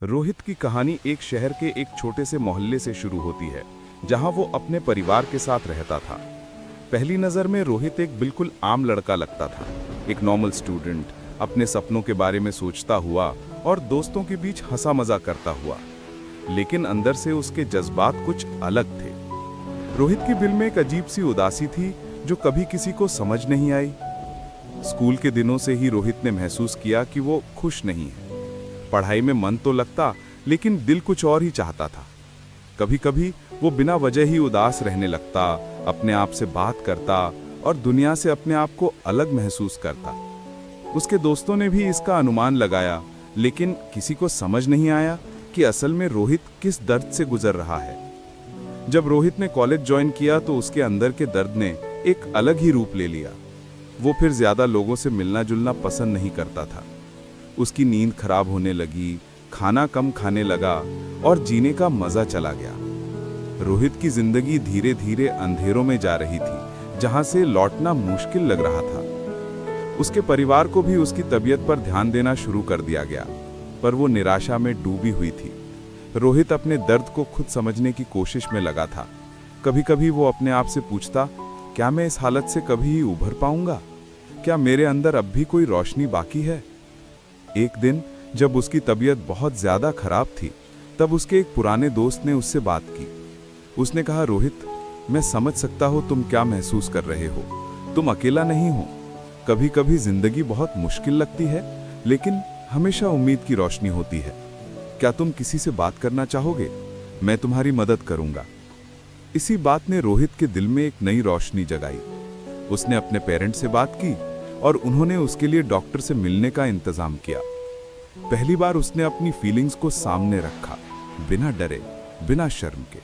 रोहित की कहानी एक शहर के एक छोटे से मोहल्ले से शुरू होती है, जहां वो अपने परिवार के साथ रहता था। पहली नज़र में रोहित एक बिल्कुल आम लड़का लगता था, एक नॉर्मल स्टूडेंट, अपने सपनों के बारे में सोचता हुआ और दोस्तों के बीच हंसा मजाक करता हुआ। लेकिन अंदर से उसके जज्बात कुछ अलग थे। रोहित के दिल में एक अजीब सी उदासी थी जो कभी किसी को समझ नहीं आई। स्कूल के दिनों से ही रोहित ने महसूस किया कि वो खुश नहीं है। पढ़ाई में मन तो लगता, लेकिन दिल कुछ और ही चाहता था। कभी कभी वो बिना वजह ही उदास रहने लगता, अपने आप से बात करता और दुनिया से अपने आप को अलग महसूस करता। उसके दोस्तों ने भी इसका अनुमान लगाया, लेकिन किसी को समझ नहीं आया कि असल में रोहित किस दर्द से गुजर रहा है। जब रोहित ने कॉलेज ज्वाइन किया तो उसके अंदर के दर्द ने एक अलग ही रूप ले लिया। वो फिर ज्यादा लोगों से मिलना जुलना पसंद नहीं करता था। उसकी नींद खराब होने लगी, खाना कम खाने लगा और जीने का मजा चला गया। रोहित की जिंदगी धीरे धीरे अंधेरों में जा रही थी, जहां से लौटना मुश्किल लग रहा था। उसके परिवार को भी उसकी तबीयत पर ध्यान देना शुरू कर दिया गया, पर वो निराशा में डूबी हुई थी। रोहित अपने दर्द को खुद समझने की कोशिश में लगा था। कभी कभी वो अपने आप से पूछता, क्या मैं इस हालत से कभी उभर पाऊंगा? क्या मेरे अंदर अब भी कोई रोशनी बाकी है? एक दिन जब उसकी तबीयत बहुत ज्यादा खराब थी, तब उसके एक पुराने दोस्त ने उससे बात की। उसने कहा, रोहित, मैं समझ सकता हूं तुम क्या महसूस कर रहे हो। तुम अकेला नहीं हो। कभी कभी जिंदगी बहुत मुश्किल लगती है, लेकिन हमेशा उम्मीद की रोशनी होती है। क्या तुम किसी से बात करना चाहोगे? मैं तुम्हारी मदद करूंगा। इसी बात ने रोहित के दिल में एक नई रोशनी जगाई। उसने अपने पेरेंट्स से बात की और उन्होंने उसके लिए डॉक्टर से मिलने का इंतजाम किया। पहली बार उसने अपनी फीलिंग्स को सामने रखा, बिना डरे, बिना शर्म के।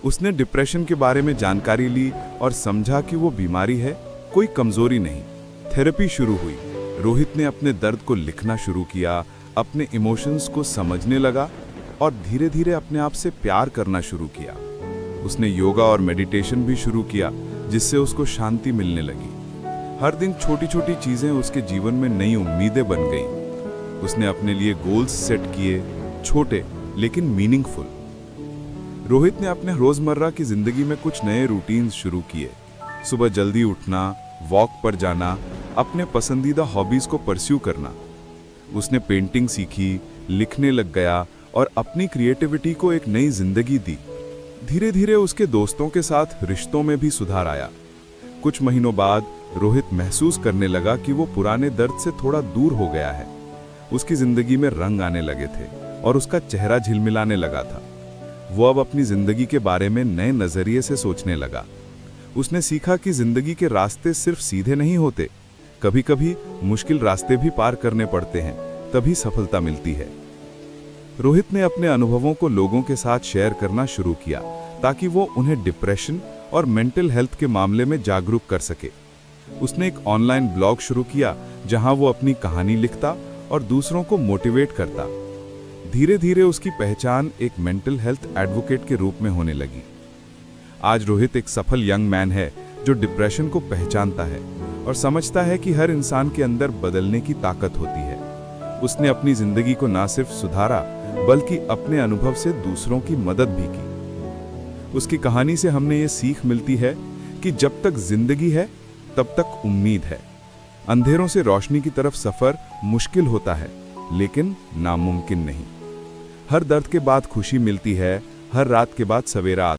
उसने डिप्रेशन के बारे में जानकारी ली और समझा कि वो बीमारी है, कोई कमजोरी नहीं। थेरेपी शुरू हुई। रोहित ने अपने दर्द को लिखना शुरू किया, अपने इमोशंस को समझने लगा और धीरे धीरे अपने आप से प्यार करना शुरू किया। उसने योगा और मेडिटेशन भी शुरू किया, जिससे उसको शांति मिलने लगी। हर दिन छोटी छोटी चीजें उसके जीवन में नई उम्मीदें बन गईं। उसने अपने लिए गोल्स सेट किए, छोटे लेकिन मीनिंगफुल। रोहित ने अपने रोजमर्रा की जिंदगी में कुछ नए रूटीन्स शुरू किए। सुबह जल्दी उठना, वॉक पर जाना, अपने पसंदीदा हॉबीज को परस्यू करना। उसने पेंटिंग सीखी, लिखने लग गया और अपनी क्रिएटिविटी को एक नई जिंदगी दी। धीरे धीरे उसके दोस्तों के साथ रिश्तों में भी सुधार आया। कुछ महीनों बाद रोहित महसूस करने लगा कि वो पुराने दर्द से थोड़ा दूर हो गया है। उसकी जिंदगी में रंग आने लगे थे और उसका चेहरा झिलमिलाने लगा था। वो अब अपनी जिंदगी के बारे में नए नजरिए से सोचने लगा। उसने सीखा कि जिंदगी के रास्ते सिर्फ सीधे नहीं होते, कभी कभी मुश्किल रास्ते भी पार करने पड़ते हैं, तभी सफलता मिलती है। रोहित ने अपने अनुभवों को लोगों के साथ शेयर करना शुरू किया, ताकि वो उन्हें डिप्रेशन और मेंटल हेल्थ के मामले में जागरूक कर सके। उसने एक ऑनलाइन ब्लॉग शुरू किया, जहां वो अपनी कहानी लिखता और दूसरों को मोटिवेट करता। धीरे धीरे उसकी पहचान एक मेंटल हेल्थ एडवोकेट के रूप में होने लगी। आज रोहित एक सफल यंग मैन है, जो डिप्रेशन को पहचानता है और समझता है कि हर इंसान के अंदर बदलने की ताकत होती है। उसने अपनी जिंदगी को ना सिर्फ सुधारा, बल्कि अपने अनुभव से दूसरों की मदद भी की। उसकी कहानी से हमने ये सीख मिलती है कि जब तक जिंदगी है, तब तक उम्मीद है। अंधेरों से रोशनी की तरफ सफर मुश्किल होता है, लेकिन नामुमकिन नहीं। हर दर्द के बाद खुशी मिलती है, हर रात के बाद सवेरा आता है।